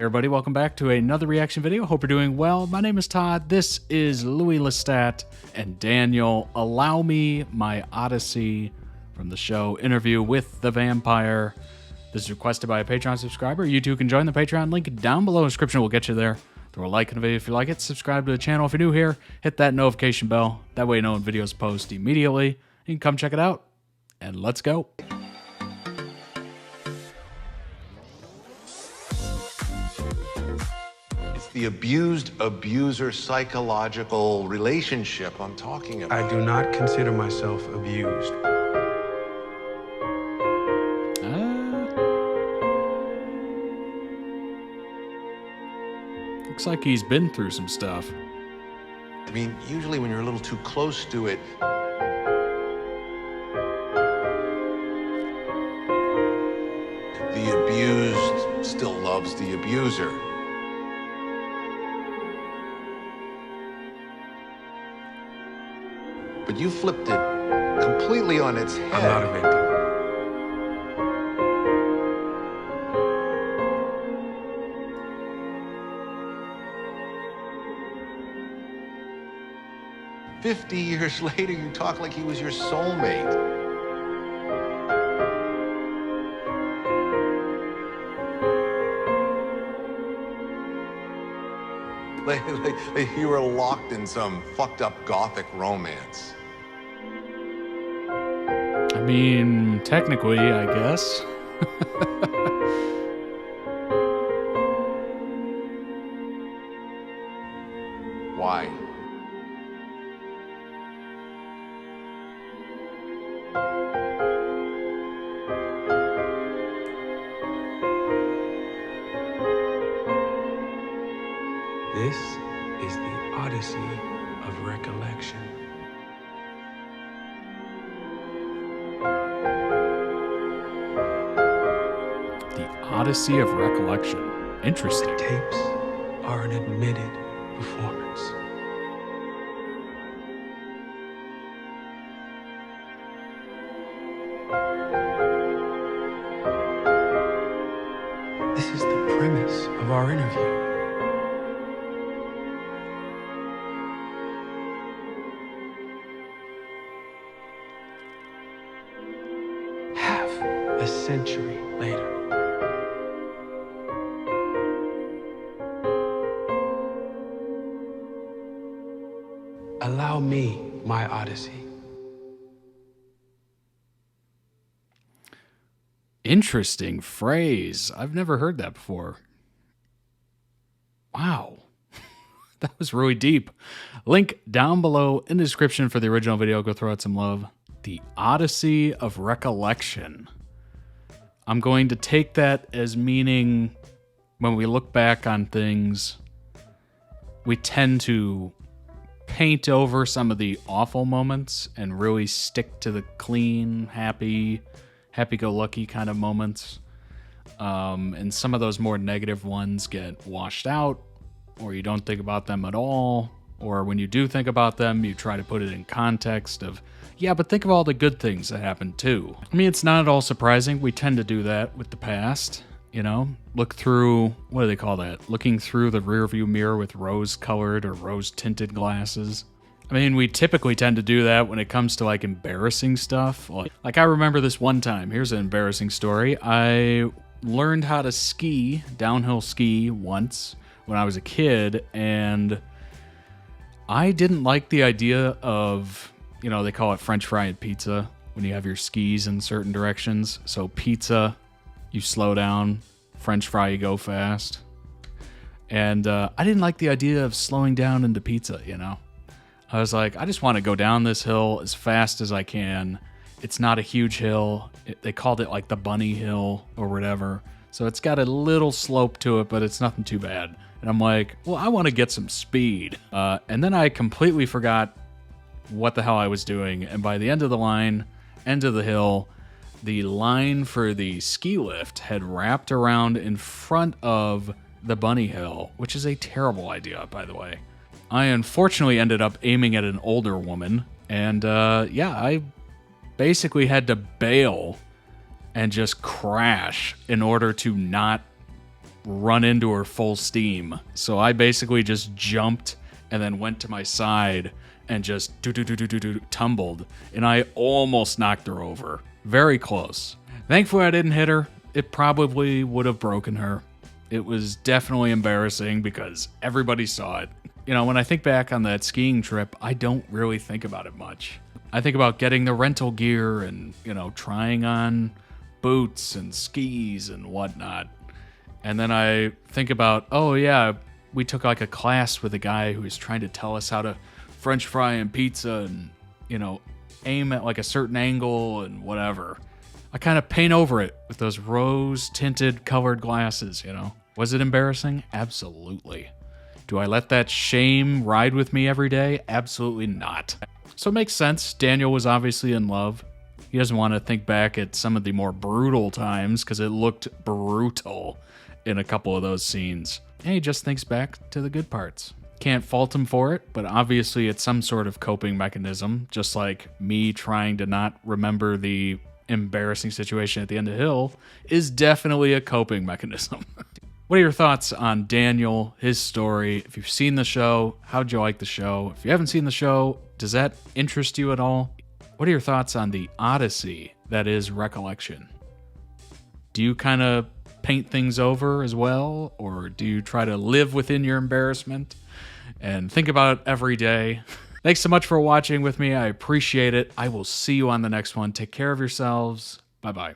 Everybody, welcome back to another reaction video. Hope you're doing well. My name is Todd. This is Louis Lestat and Daniel. Allow me my Odyssey from the show interview with the vampire. This is requested by a Patreon subscriber. You too can join the Patreon. Link down below in the description will get you there. Throw a like on the video if you like it. Subscribe to the channel if you're new here. Hit that notification bell. That way you know when videos post immediately. You can come check it out. And let's go. The abused-abuser psychological relationship I'm talking about. I do not consider myself abused. Looks like he's been through some stuff. I mean, usually when you're a little too close to it, the abused still loves the abuser. But you flipped it completely on its head. I'm not a victim. "50 years later, you talk like he was your soulmate." Like you were locked in some fucked up gothic romance. I mean, technically, I guess. Why? This is the Odyssey of recollection. The Odyssey of Recollection. Interesting. Tapes are an admitted performance. This is the premise of our interview. A century later. Allow me my Odyssey. Interesting phrase. I've never heard that before. Wow. That was really deep. Link down below in the description for the original video. Go throw out some love. The Odyssey of Recollection. I'm going to take that as meaning when we look back on things, we tend to paint over some of the awful moments and really stick to the clean, happy-go-lucky kind of moments. And some of those more negative ones get washed out, or you don't think about them at all, or when you do think about them, you try to put it in context of, yeah, but think of all the good things that happened too. I mean, it's not at all surprising. We tend to do that with the past, you know? Look through, what do they call that? Looking through the rearview mirror with rose-colored or rose-tinted glasses. I mean, we typically tend to do that when it comes to, like, embarrassing stuff. Like, I remember this one time. Here's an embarrassing story. I learned how to ski, downhill ski, once when I was a kid, and I didn't like the idea of, you know, they call it French fry and pizza when you have your skis in certain directions. So pizza, you slow down. French fry, you go fast. And I didn't like the idea of slowing down into pizza, you know. I was like, I just want to go down this hill as fast as I can. It's not a huge hill. They called it like the bunny hill or whatever. So it's got a little slope to it, but it's nothing too bad. And I'm like, well, I want to get some speed. And then I completely forgot what the hell I was doing. And by the end of the line, end of the hill, the line for the ski lift had wrapped around in front of the bunny hill, which is a terrible idea, by the way. I unfortunately ended up aiming at an older woman, and yeah, I basically had to bail and just crash in order to not run into her full steam. So I basically just jumped and then went to my side and just tumbled, and I almost knocked her over. Very close. Thankfully, I didn't hit her. It probably would have broken her. It was definitely embarrassing because everybody saw it. You know, when I think back on that skiing trip, I don't really think about it much. I think about getting the rental gear and, you know, trying on boots and skis and whatnot. And then I think about, oh yeah, we took like a class with a guy who was trying to tell us how to French fry and pizza and, you know, aim at like a certain angle and whatever. I kind of paint over it with those rose-tinted colored glasses, you know. Was it embarrassing? Absolutely. Do I let that shame ride with me every day? Absolutely not. So it makes sense. Daniel was obviously in love. He doesn't want to think back at some of the more brutal times because it looked brutal in a couple of those scenes. And he just thinks back to the good parts. Can't fault him for it, but obviously it's some sort of coping mechanism, just like me trying to not remember the embarrassing situation at the end of Hill is definitely a coping mechanism. What are your thoughts on Daniel, his story? If you've seen the show, how'd you like the show? If you haven't seen the show, does that interest you at all? What are your thoughts on the Odyssey that is Recollection? Do you kind of paint things over as well, or do you try to live within your embarrassment and think about it every day? Thanks so much for watching with me. I appreciate it. I will see you on the next one. Take care of yourselves. Bye-bye.